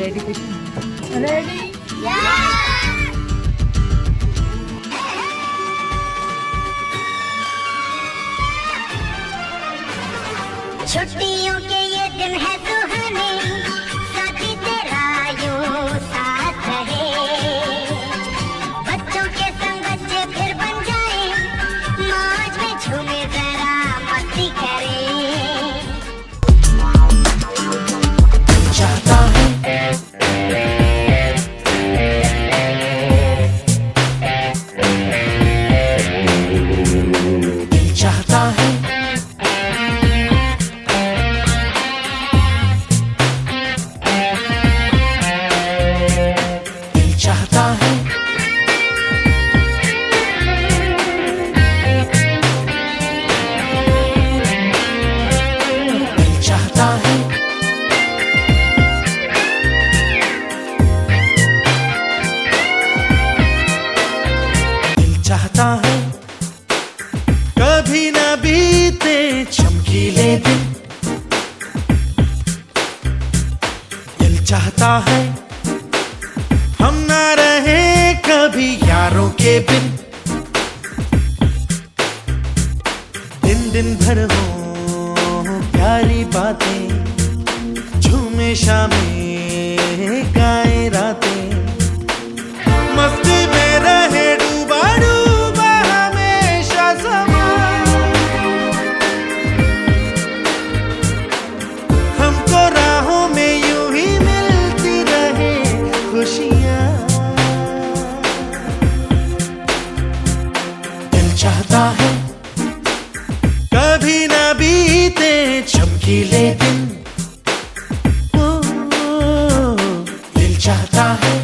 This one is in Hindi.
रेडी कृष्ण? रेडी। छुट्टियों के ये दिन है सुहाने, साथी तेरा यूं साथ रहे। बच्चों के संग बच्चे फिर बन जाए, मौज में झूमे जरा मस्ती करे। चाहता है चाहता है चाहता है चाहता है चाहता है कभी न बीते चमकीले दिन। दिल चाहता है हम ना रहे कभी यारों के बिन। दिन दिन भर हो प्यारी बातें, झूमे शामें गाए रातें। मस्ती में रहे डूबा डूबा हमेशा समा। हमको राहों में यूं ही मिलती रहे खुशियाँ। दिल चाहता है कभी न बीते चमकीले दिन। ओ, दिल चाहता है